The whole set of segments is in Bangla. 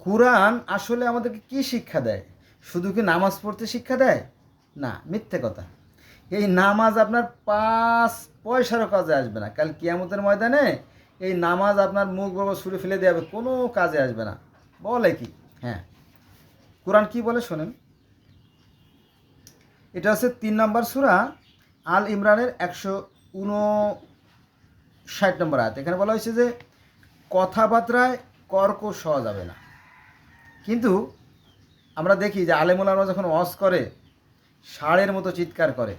কোরআন আসলে আমাদেরকে কি শিক্ষা দেয়? শুধু কি নামাজ পড়তে শিক্ষা দেয়? না, মিথ্যে কথা। এই নামাজ আপনার 5 পয়সারও কাজে আসবে না। কাল কিয়ামতের ময়দানে এই নামাজ আপনার মুখ বাবা ছুঁড়ে ফেলে দেওয়া হবে, কোনো কাজে আসবে না। বলে কি? হ্যাঁ, কোরআন কি বলে শোনেন। এটা হচ্ছে 3 নম্বর সূরা আল ইমরানের 159 নম্বর আয়াত। এখানে বলা হয়েছে যে কথাবার্তায় কর্কশ হওয়া যাবে না। কিন্তু আমরা দেখি যে আলেমুলামা যখন ওয়াজ করে ষাঁড়ের মতো চিৎকার করে,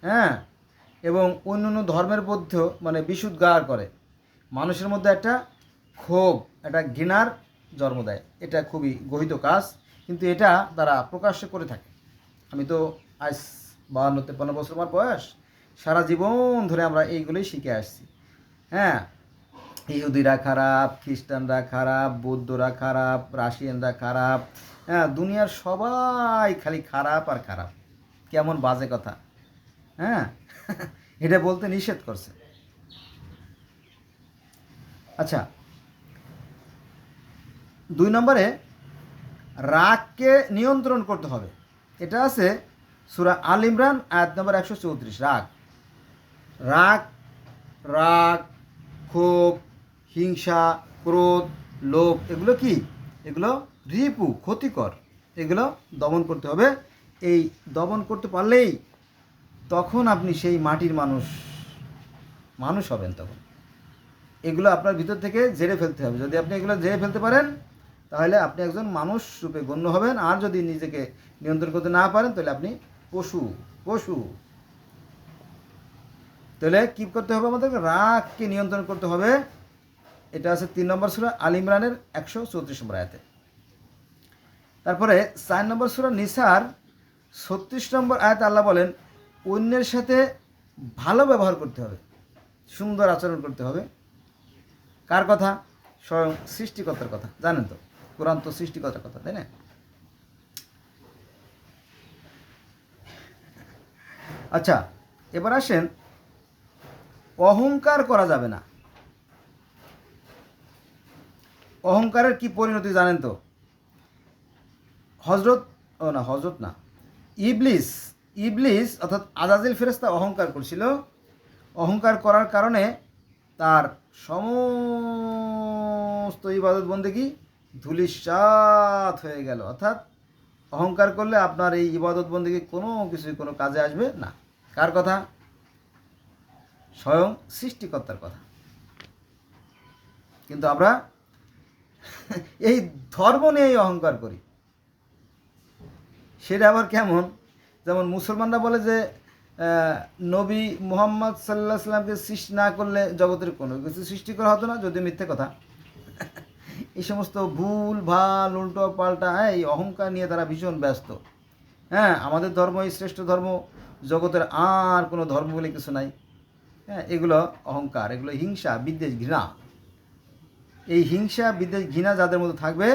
হ্যাঁ, এবং অন্য অন্য ধর্মের মধ্যে মানে বিশুদ্ধার করে, মানুষের মধ্যে একটা ক্ষোভ, একটা ঘৃণার জন্ম দেয়। এটা খুবই গহিত কাজ, কিন্তু এটা তারা প্রকাশ্য করে থাকে। আমি তো আজ 52-53 বছর আমার বয়স, সারা জীবন ধরে আমরা এইগুলোই শিখে আসছি। হ্যাঁ, ইহুদিরা খারাপ, খ্রিস্টানরা খারাপ, বৌদ্ধরা খারাপ, রাশিয়ানরা খারাপ, হ্যাঁ, দুনিয়ার সবাই খালি খারাপ আর খারাপ। কেমন বাজে কথা, হ্যাঁ। এটা বলতে নিষেধ করছে। আচ্ছা, 2 নম্বরে রাগকে নিয়ন্ত্রণ করতে হবে। এটা আছে সূরা আল ইমরান আয়াত নম্বর 134। রাগ, রাগ, রাগ, ক্ষোভ, হিংসা, ক্রোধ, লোভ, এগুলো কি? এগুলো রিপু, ক্ষতিকর। এগুলো দমন করতে হবে। এই দমন করতে পারলেই তখন আপনি সেই মাটির মানুষ হবেন। তখন এগুলো আপনার ভিতর থেকে ঝেড়ে ফেলতে হবে। যদি আপনি এগুলো ঝেড়ে ফেলতে পারেন তাহলে আপনি একজন মানুষ রূপে গণ্য হবেন। আর যদি নিজেকে নিয়ন্ত্রণ করতে না পারেন তাহলে আপনি পশু। পশু তাহলে কী করতে হবে? আমাদেরকে রাগকে নিয়ন্ত্রণ করতে হবে। এটা আছে 3 নম্বর সূরা আল ইমরানের 134 নম্বর আয়াতে। তারপরে 4 নম্বর সূরা নিসার 36 নম্বর আয়াতে আল্লাহ বলেন অন্যের সাথে ভালো ব্যবহার করতে হবে, সুন্দর আচরণ করতে হবে। কার কথা? স্বয়ং সৃষ্টিকর্তার কথা। জানেন তো, কোরআন তো সৃষ্টিকর্তার কথা, তাই না? আচ্ছা, এবার আসেন, অহংকার করা যাবে না। অহংকারের কি পরিণতি জানেন তো? হজরত না, ইবলিস, ইবলিস অর্থাৎ আজাজিল ফেরেশতা অহংকার করছিল। অহংকার করার কারণে তার সমস্ত ইবাদত বন্দেগী ধূলিসাৎ হয়ে গেল। অর্থাৎ অহংকার করলে আপনার এই ইবাদত বন্দেগী কোনো কিছুই কোনো কাজে আসবে না। কার কথা? স্বয়ং সৃষ্টিকর্তার কথা। কিন্তু আমরা এই ধর্ম নিয়েই অহংকার করি। সেটা আবার কেমন? যেমন মুসলমানরা বলে যে নবী মুহাম্মদ সাল্লাল্লাহু আলাইহি সাল্লামকে সৃষ্টি না করলে জগতের কোনো কিছু সৃষ্টি করা হতো না, যদি মিথ্যে কথা। এই সমস্ত ভুল ভাল উল্টো পাল্টা, এই অহংকার নিয়ে তারা ভীষণ ব্যস্ত। হ্যাঁ, আমাদের ধর্মই শ্রেষ্ঠ ধর্ম, জগতের আর কোনো ধর্ম বলে কিছু নাই। হ্যাঁ, এগুলো অহংকার, এগুলো হিংসা, বিদ্বেষ, ঘৃণা। এই হিংসা, বিদ্বেষ, ঘৃণা যাদের মধ্যে থাকবে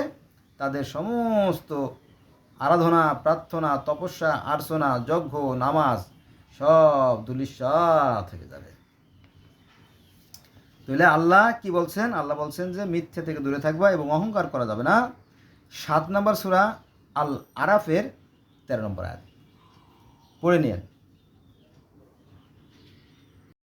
তাদের সমস্ত আরাধনা, প্রার্থনা, তপস্যা, আর্চনা, যজ্ঞ, নামাজ সব ধূলিসাৎ হয়ে যাবে। তাহলে আল্লাহ কি বলছেন? আল্লাহ বলছেন যে মিথ্যে থেকে দূরে থাকবা এবং অহংকার করা যাবে না। 7 নম্বর সূরা আল আরাফের 13 নম্বর আয়াত পড়ে নিন।